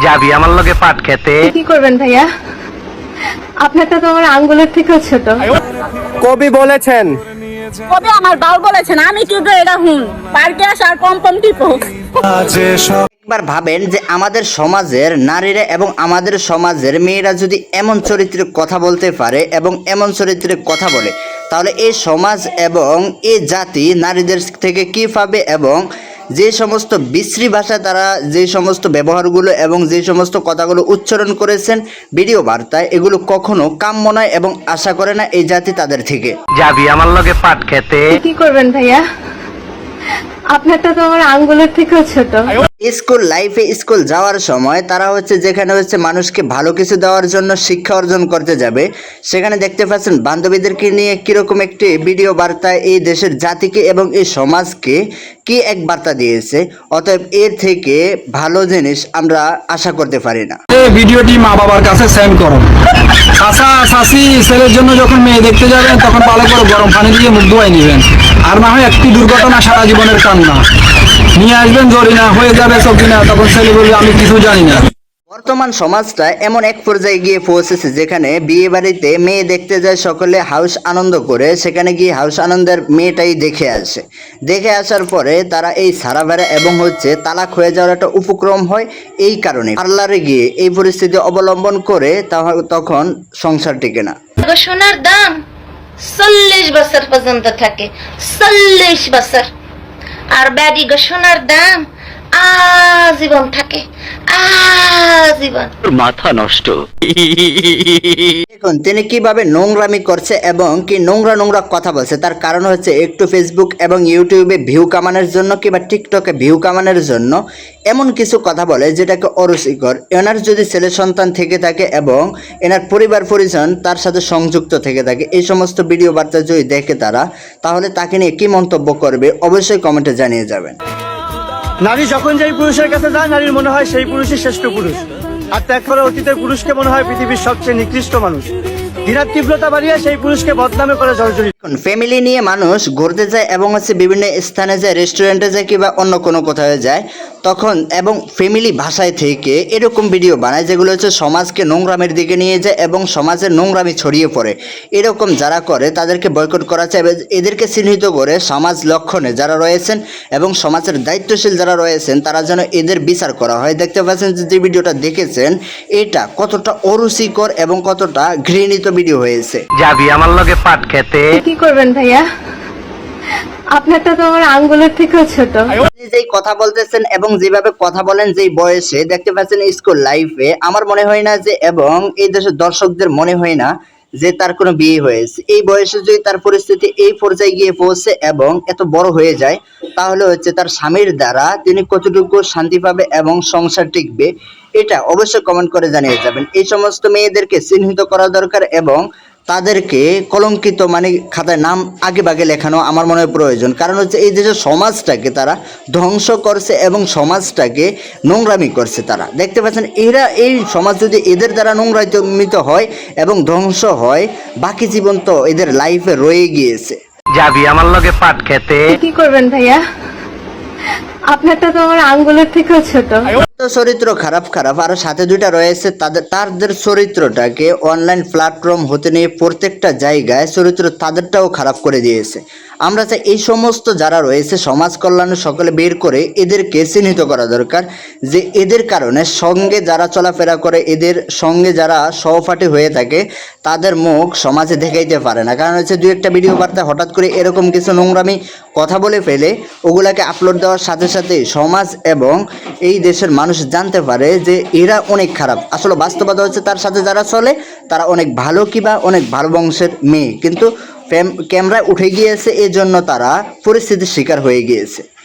যাবি আমার লগে পাট খেতে। কি করবেন ভাইয়া? আপনারটা তো আমার আঙ্গুলের থেকেও ছোট। কবি বলেছেন, কবে আমার বাল বলেছেন আমি কিন্তু এটা হুন পার্কে আসার কম কম টিপো। একবার ভাবেন যে আমাদের সমাজের নারীরা এবং আমাদের সমাজের মেয়েরা যদি এমন চরিত্রের কথা বলতে পারে এবং এমন চরিত্রের কথা বলে, তাহলে এই সমাজ এবং এই জাতি নারীদের থেকে কী পাবে এবং যে সমস্ত বিশ্রী ভাষা তারা যে সমস্ত ব্যবহারগুলো এবং যে সমস্ত কথাগুলো উচ্চারণ করেছেন ভিডিও বার্তায়, এগুলো কখনো কাম্য নয় এবং আশা করে না এই জাতি তাদের থেকে। যাবি আমার লগে পাট খেতে। কি করবেন ভাইয়া? আপনারটা তো আমার আঙ্গুলের থেকেও ছোট। স্কুল লাইফে স্কুল যাওয়ার সময় তারা যেখানে মানুষকে ভালো কিছু দেওয়ার জন্য শিক্ষা অর্জন করতে যাবে, সেখানে দেখতে পাচ্ছেন বান্ধবীদেরকে নিয়ে কিরকম একটি ভিডিও বার্তা এই দেশের জাতিকে এবং এই সমাজকে কি এক বার্তা দিয়েছে। অতএব এর থেকে ভালো জিনিস আমরা আশা করতে পারি না। এই ভিডিওটি মা বাবার কাছে সেন্ড করো। চাচা চাচি ছেলের জন্য যখন মেয়ে দেখতে যাবেন তখন ভালো করে গরম পানি দিয়ে মুখ ধোয়াই নেবেন, আর না হয় একটি দুর্ঘটনা সারা জীবনের কান্না নিয়ে আসবেন, জরিনা হয়ে যাবে সকিনা, তখন ছেলে বলবে আমি কিছু জানি না। বর্তমান সমাজটা এমন এক পর্যায়ে গিয়ে পৌঁছেছে যেখানে বিয়ে বাড়িতে মেয়ে দেখতে যায় সকলে হাউস আনন্দ করে, সেখানে গিয়ে হাউস আনন্দের মেয়েটাই দেখে আসে। দেখে আসার পরে তারা এই সারা বেড়া এবং তালাক হয়ে যাওয়ার একটা উপক্রম হয়। এই কারণে পার্লারে গিয়ে এই পরিস্থিতি অবলম্বন করে তখন সংসার টিকে না। সোনার দাম 40 বছর পর্যন্ত থাকে, 40 বছর। আর ব্যাডি গো সোনার দাম আজীবন থাকে, আজীবন। মাথা নষ্ট। দেখুন তিনি কিভাবে নোংরামি করছে এবং কি নোংরা নোংরা কথা বলছে। তার কারণ একটু ফেসবুক এবং ইউটিউবে ভিউ কামানোর জন্য কিংবা টিকটকে ভিউ কামানোর জন্য এমন কিছু কথা বলে যেটাকে অরুচিকর। এনার যদি ছেলে সন্তান থেকে থাকে এবং এনার পরিবার পরিজন তার সাথে সংযুক্ত থেকে থাকে, এই সমস্ত ভিডিও বার্তা যদি দেখে তারা, তাহলে তাকে নিয়ে কি মন্তব্য করবে অবশ্যই কমেন্টে জানিয়ে যাবেন। নারী যখন যেই পুরুষের কাছে যায় নারীর মনে হয় সেই পুরুষই শ্রেষ্ঠ পুরুষ, আর ত্যাগ করে অতীতের পুরুষকে মনে হয় পৃথিবীর সবচেয়ে নিকৃষ্ট মানুষ। ঘৃণার তীব্রতা বাড়িয়ে সেই পুরুষকে বদনামে করে জর্জরিত। ফ্যামিলি নিয়ে মানুষ ঘুরতে যায় এবং বিভিন্ন স্থানে যায়, রেস্টুরেন্টে যায় কিংবা অন্য কোনো কোথাও যায়, তখন এবং ফ্যামিলি ভাষায় থেকে এরকম ভিডিও বানায় যেগুলো সমাজকে নোংরামের দিকে নিয়ে যায় এবং সমাজের নোংরামি ছড়িয়ে পড়ে। এরকম যারা করে তাদেরকে বয়কট করা চাই, এদেরকে চিহ্নিত করে সমাজ লক্ষণে যারা রয়েছেন এবং সমাজের দায়িত্বশীল যারা রয়েছেন তারা যেন এদের বিচার করা হয়। দেখতে পাচ্ছেন যে ভিডিওটা দেখেছেন এটা কতটা অরুচিকর এবং কতটা ঘৃণিত ভিডিও হয়েছে। যাবি আমার লগে পাট খেতে। কি করবেন ভাইয়া? আপনারটা তো আমার আঙ্গুলের থেকেও ছোট। যেই কথা বলতেছেন এবং যেভাবে কথা বলেন যেই বয়সে, দেখতে পাচ্ছেন স্কুল লাইফে, আমার মনে হয় না যে এবং এই দেশের দর্শকদের মনে হয় না যে তার কোনো বিয়ে হয়েছে। এই বয়সে যদি তার পরিস্থিতি এই পর্যায়ে গিয়ে পৌঁছে এবং এত বড় হয়ে যায়, তাহলে তার স্বামীর দ্বারা তিনি কতটুকু শান্তি পাবে এবং সংসার টিকবে, এটা অবশ্যই কমেন্ট করে জানিয়ে যাবেন। এই সমস্ত মেয়েদেরকে চিহ্নিত করা দরকার এবং তাদেরকে কলঙ্কিত খাতায় নাম আগে ভাগে লেখানো আমার মনে হয় প্রয়োজন। কারণ এই দেশের সমাজটাকে তারা ধ্বংস করছে এবং সমাজটাকে নোংরামি করছে তারা। দেখতে পাচ্ছেন এরা এই সমাজ যদি এদের দ্বারা নোংরামিত হয় এবং ধ্বংস হয়, বাকি জীবন তো এদের লাইফে রয়ে গিয়েছে। যাবি আমার লগে পাট খেতে। কি করবেন ভাইয়া? আপনারটা তো আমার আঙ্গুলের থেকেও ছোট। চরিত্র খারাপ খারাপ আর সাথে দুইটা রয়েছে তাদের চরিত্রটাকে অনলাইন প্ল্যাটফর্ম হতে নিয়ে প্রত্যেকটা জায়গায় চরিত্র তাদেরটাও খারাপ করে দিয়েছে। আমরা চাই এই সমস্ত যারা রয়েছে সমাজ কল্যাণে সকলে বের করে এদেরকে চিহ্নিত করা দরকার যে এদের কারণে সঙ্গে যারা চলাফেরা করে, এদের সঙ্গে যারা সহপাঠী হয়ে থাকে, তাদের মুখ সমাজে দেখাইতে পারে না। কারণ দু একটা ভিডিও বার্তা হঠাৎ করে এরকম কিছু নোংরামি কথা বলে ফেলে ওগুলাকে আপলোড দেওয়ার সাথে সাথে সমাজ এবং এই দেশের মানুষ জানতে পারে যে এরা অনেক খারাপ। আসলে বাস্তবতা তার সাথে যারা চলে তারা অনেক ভালো কিংবা অনেক ভালো বংশের মেয়ে, কিন্তু ক্যামেরায় উঠে গিয়েছে, এজন্য তারা পরিস্থিতির শিকার হয়ে গিয়েছে।